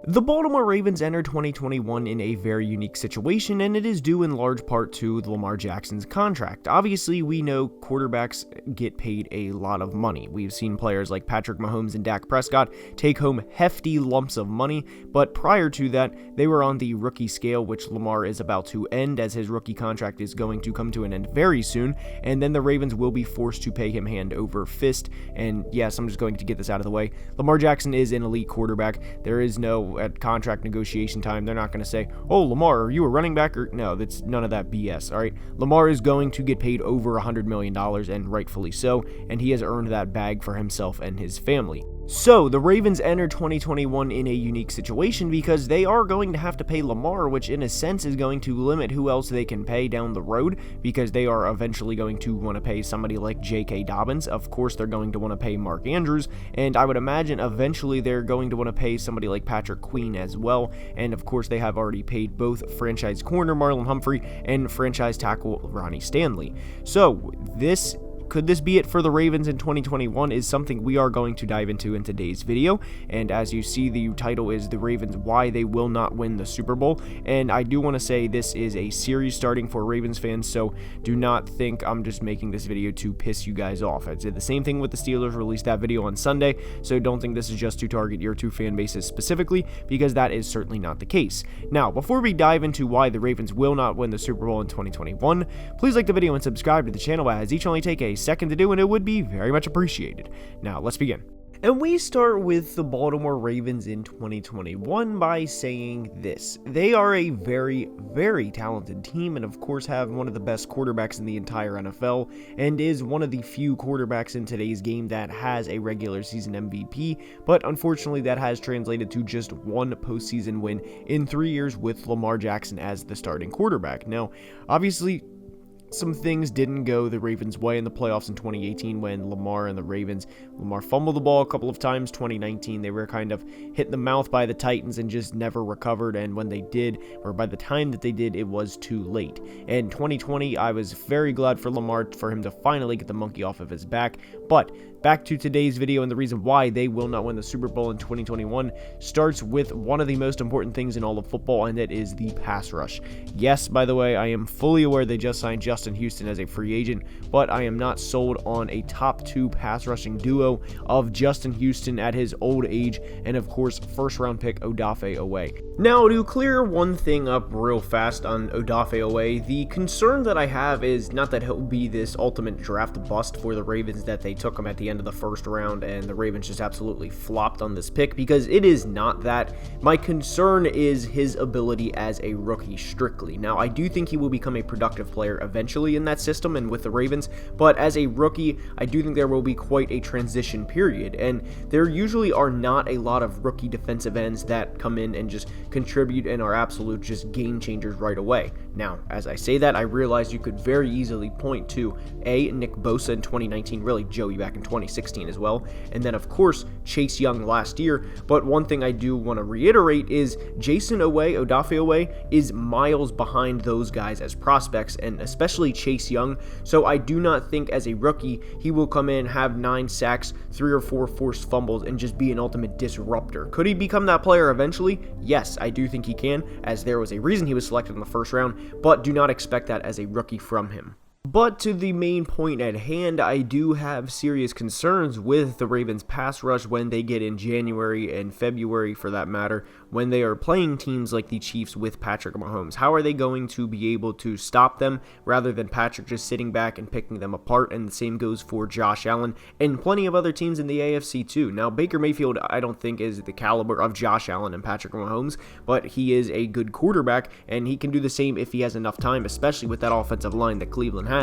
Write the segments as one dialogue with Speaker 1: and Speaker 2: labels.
Speaker 1: The Baltimore Ravens enter 2021 in a very unique situation, and it is due in large part to Lamar Jackson's contract. Obviously, we know quarterbacks get paid a lot of money. We've seen players like Patrick Mahomes and Dak Prescott take home hefty lumps of money, but prior to that, they were on the rookie scale, which Lamar is about to end as his rookie contract is going to come to an end very soon, and then the Ravens will be forced to pay him hand over fist. And yes, I'm just going to get this out of the way. Lamar Jackson is an elite quarterback. There is no at contract negotiation time, they're not going to say, "Oh, Lamar, are you a running back?" Or no, that's none of that BS. All right, Lamar is going to get paid over $100 million, and rightfully so, and he has earned that bag for himself and his family. So, the Ravens enter 2021 in a unique situation because they are going to have to pay Lamar, which in a sense is going to limit who else they can pay down the road, because they are eventually going to want to pay somebody like J.K. Dobbins. Of course, they're going to want to pay Mark Andrews, and I would imagine eventually they're going to want to pay somebody like Patrick Queen as well, and of course they have already paid both franchise corner Marlon Humphrey and franchise tackle Ronnie Stanley. So, could this be it for the Ravens in 2021 is something we are going to dive into in today's video. And as you see, the title is The Ravens Why They Will Not Win the Super Bowl. And I do want to say this is a series starting for Ravens fans, so do not think I'm just making this video to piss you guys off. I did the same thing with the Steelers, released that video on Sunday, so don't think this is just to target your two fan bases specifically, because that is certainly not the case. Now, before we dive into why the Ravens will not win the Super Bowl in 2021, please like the video and subscribe to the channel, as each only take a second to do, and it would be very much appreciated. Now, let's begin. And we start with the Baltimore Ravens in 2021 by saying this. They are a very, very talented team, and of course have one of the best quarterbacks in the entire NFL, and is one of the few quarterbacks in today's game that has a regular season MVP, but unfortunately that has translated to just one postseason win in 3 years with Lamar Jackson as the starting quarterback. Now, obviously, some things didn't go the Ravens' way in the playoffs in 2018 when Lamar fumbled the ball a couple of times. 2019, they were kind of hit in the mouth by the Titans and just never recovered, and when they did, or by the time that they did, it was too late. And 2020, I was very glad for Lamar, for him to finally get the monkey off of his back. But back to today's video, and the reason why they will not win the Super Bowl in 2021 starts with one of the most important things in all of football, and it is the pass rush. Yes, by the way, I am fully aware they just signed Justin Houston as a free agent, but I am not sold on a top 2 pass rushing duo of Justin Houston at his old age, and of course, first round pick Odafe Oweh. Now, to clear one thing up real fast on Odafe Oweh, the concern that I have is not that he'll be this ultimate draft bust for the Ravens, that they took him at the end of the first round and the Ravens just absolutely flopped on this pick, because it is not that. My concern is his ability as a rookie strictly. Now, I do think he will become a productive player eventually in that system and with the Ravens, but as a rookie, I do think there will be quite a transition period, and there usually are not a lot of rookie defensive ends that come in and just contribute and are absolute just game changers right away. Now, as I say that, I realize you could very easily point to Nick Bosa in 2019, really Joey back in 2016 as well, and then of course Chase Young last year. But one thing I do want to reiterate is Odafe Oweh is miles behind those guys as prospects, and especially Chase Young. So I do not think as a rookie he will come in, have 9 sacks, 3 or 4 forced fumbles, and just be an ultimate disruptor. Could he become that player eventually? Yes, I do think he can, as there was a reason he was selected in the first round, but do not expect that as a rookie from him. But to the main point at hand, I do have serious concerns with the Ravens pass rush when they get in January and February, for that matter, when they are playing teams like the Chiefs with Patrick Mahomes. How are they going to be able to stop them rather than Patrick just sitting back and picking them apart? And the same goes for Josh Allen and plenty of other teams in the AFC too. Now, Baker Mayfield, I don't think is the caliber of Josh Allen and Patrick Mahomes, but he is a good quarterback, and he can do the same if he has enough time, especially with that offensive line that Cleveland has.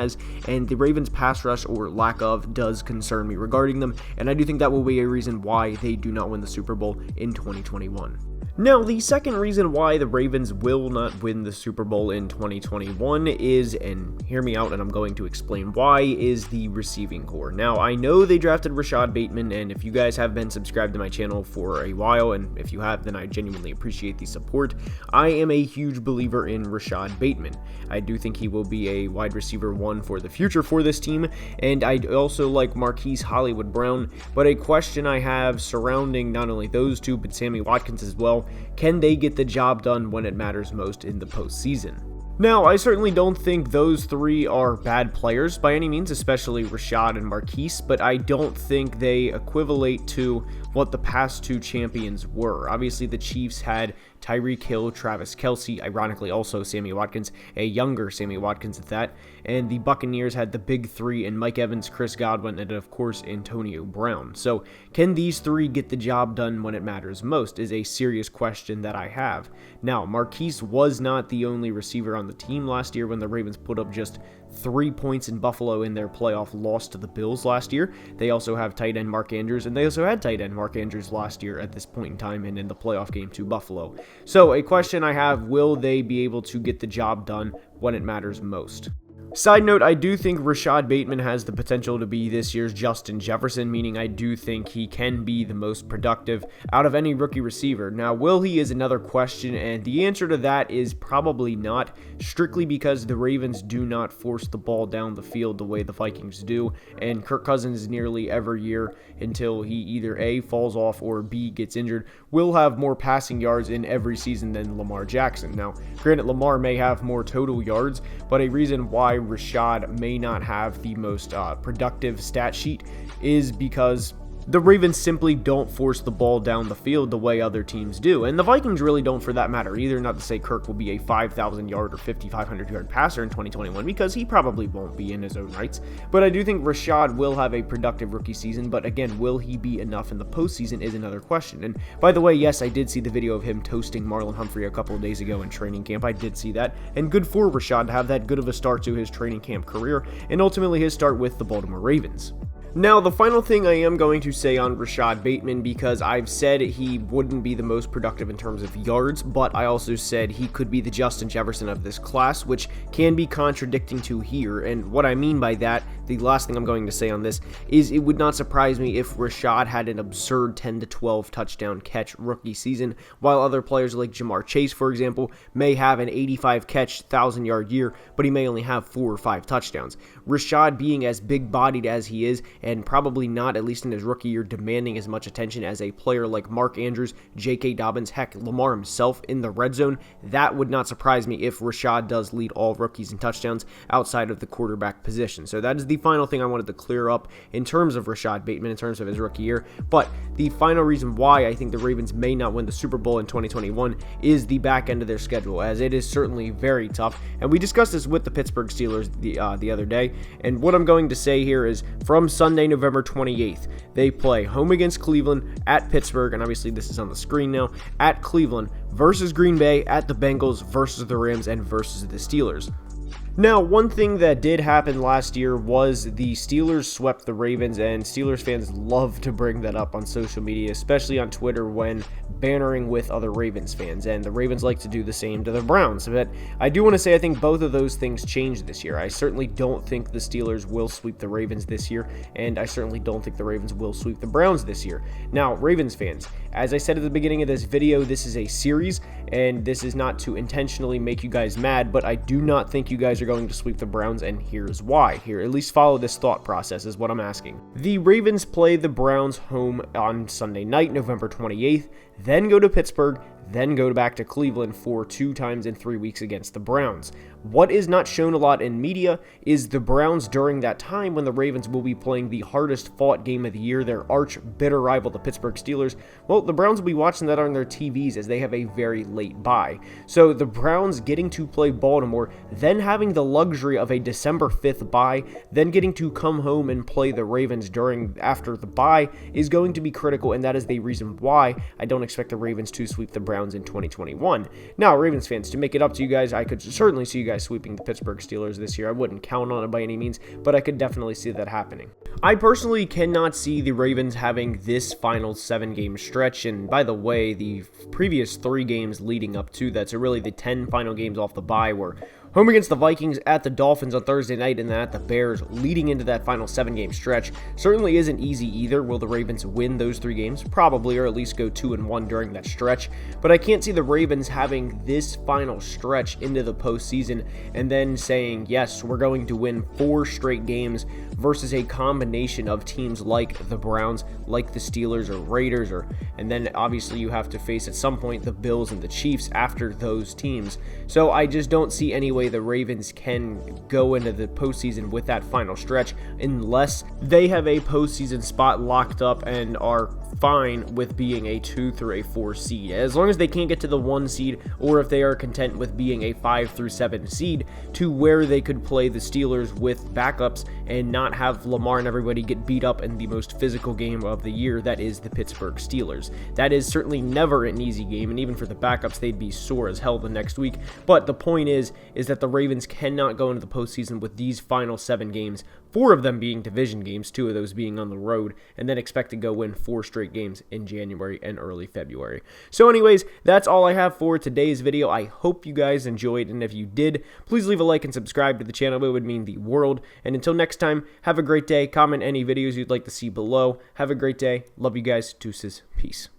Speaker 1: And the Ravens pass rush, or lack of, does concern me regarding them, and I do think that will be a reason why they do not win the Super Bowl in 2021. Now, the second reason why the Ravens will not win the Super Bowl in 2021 is, and hear me out and I'm going to explain why, is the receiving core. Now, I know they drafted Rashad Bateman, and if you guys have been subscribed to my channel for a while, and if you have, then I genuinely appreciate the support, I am a huge believer in Rashad Bateman. I do think he will be a wide receiver 1 for the future for this team, and I also like Marquise Hollywood Brown, but a question I have surrounding not only those two, but Sammy Watkins as well, So can they get the job done when it matters most in the postseason? Now, I certainly don't think those three are bad players by any means, especially Rashad and Marquise, but I don't think they equivalate to what the past two champions were. Obviously, the Chiefs had Tyreek Hill, Travis Kelce, ironically also Sammy Watkins, a younger Sammy Watkins at that, and the Buccaneers had the big three in Mike Evans, Chris Godwin, and of course Antonio Brown. So can these three get the job done when it matters most is a serious question that I have. Now, Marquise was not the only receiver on the team last year when the Ravens put up just 3 points in Buffalo in their playoff loss to the Bills last year. They also have tight end Mark Andrews, and they also had tight end Mark Andrews last year at this point in time and in the playoff game to Buffalo. So a question I have, will they be able to get the job done when it matters most? Side note, I do think Rashad Bateman has the potential to be this year's Justin Jefferson, meaning I do think he can be the most productive out of any rookie receiver. Now, will he is another question, and the answer to that is probably not, strictly because the Ravens do not force the ball down the field the way the Vikings do, and Kirk Cousins nearly every year until he either A, falls off or B, gets injured, will have more passing yards in every season than Lamar Jackson. Now, granted, Lamar may have more total yards, but a reason why Rashad may not have the most productive stat sheet is because the Ravens simply don't force the ball down the field the way other teams do, and the Vikings really don't for that matter either. Not to say Kirk will be a 5,000 yard or 5,500 yard passer in 2021, because he probably won't be in his own rights, but I do think Rashad will have a productive rookie season. But again, will he be enough in the postseason is another question. And by the way, yes, I did see the video of him toasting Marlon Humphrey a couple of days ago in training camp. I did see that, and good for Rashad to have that good of a start to his training camp career, and ultimately his start with the Baltimore Ravens. Now, the final thing I am going to say on Rashad Bateman, because I've said he wouldn't be the most productive in terms of yards, but I also said he could be the Justin Jefferson of this class, which can be contradicting to here. And what I mean by that, the last thing I'm going to say on this, is it would not surprise me if Rashad had an absurd 10 to 12 touchdown catch rookie season, while other players like Jamar Chase, for example, may have an 85 catch, 1,000-yard year, but he may only have 4 or 5 touchdowns. Rashad, being as big-bodied as he is, and probably not, at least in his rookie year, demanding as much attention as a player like Mark Andrews, J.K. Dobbins, heck, Lamar himself in the red zone, that would not surprise me if Rashad does lead all rookies in touchdowns outside of the quarterback position. So that is the final thing I wanted to clear up in terms of Rashad Bateman, in terms of his rookie year. But the final reason why I think the Ravens may not win the Super Bowl in 2021 is the back end of their schedule, as it is certainly very tough. And we discussed this with the Pittsburgh Steelers the other day. And what I'm going to say here is, from Sunday, November 28th, they play home against Cleveland, at Pittsburgh, and obviously this is on the screen now, at Cleveland, versus Green Bay, at the Bengals, versus the Rams, and versus the Steelers. Now, one thing that did happen last year was the Steelers swept the Ravens, and Steelers fans love to bring that up on social media, especially on Twitter when bannering with other Ravens fans, and the Ravens like to do the same to the Browns. But I do want to say I think both of those things changed this year. I certainly don't think the Steelers will sweep the Ravens this year, and I certainly don't think the Ravens will sweep the Browns this year. Now, Ravens fans, as I said at the beginning of this video, this is a series, and this is not to intentionally make you guys mad, but I do not think you guys are going to sweep the Browns, and here's why. Here, at least follow this thought process is what I'm asking. The Ravens play the Browns home on Sunday night, November 28th, then go to Pittsburgh, then go back to Cleveland for 2 times in 3 weeks against the Browns. What is not shown a lot in media is the Browns during that time when the Ravens will be playing the hardest fought game of the year, their arch bitter rival, the Pittsburgh Steelers. Well, the Browns will be watching that on their TVs as they have a very late bye. So the Browns getting to play Baltimore, then having the luxury of a December 5th bye, then getting to come home and play the Ravens after the bye is going to be critical, and that is the reason why I don't expect the Ravens to sweep the Browns in 2021. Now, Ravens fans, to make it up to you guys, I could certainly see you guys sweeping the Pittsburgh Steelers this year. I wouldn't count on it by any means, but I could definitely see that happening. I personally cannot see the Ravens having this final 7-game stretch, and by the way, the previous 3 games leading up to that, so really the 10 final games off the bye, were Home against the Vikings, at the Dolphins on Thursday night, and then at the Bears leading into that final 7-game stretch. Certainly isn't easy either. Will the Ravens win those 3 games? Probably, or at least go 2-1 during that stretch. But I can't see the Ravens having this final stretch into the postseason and then saying, yes, we're going to win 4 straight games versus a combination of teams like the Browns, like the Steelers or Raiders, and then obviously you have to face at some point the Bills and the Chiefs after those teams. So I just don't see any way the Ravens can go into the postseason with that final stretch unless they have a postseason spot locked up and are fine with being a 2 through a 4 seed. As long as they can't get to the 1 seed, or if they are content with being a 5 through 7 seed to where they could play the Steelers with backups and not have Lamar and everybody get beat up in the most physical game of the year, that is the Pittsburgh Steelers. That is certainly never an easy game, and even for the backups, they'd be sore as hell the next week. But the point is that the Ravens cannot go into the postseason with these final 7 games, 4 of them being division games, 2 of those being on the road, and then expect to go win 4 straight games in January and early February. So anyways, that's all I have for today's video. I hope you guys enjoyed, and if you did, please leave a like and subscribe to the channel. It would mean the world. And until next time, have a great day. Comment any videos you'd like to see below. Have a great day. Love you guys. Deuces. Peace.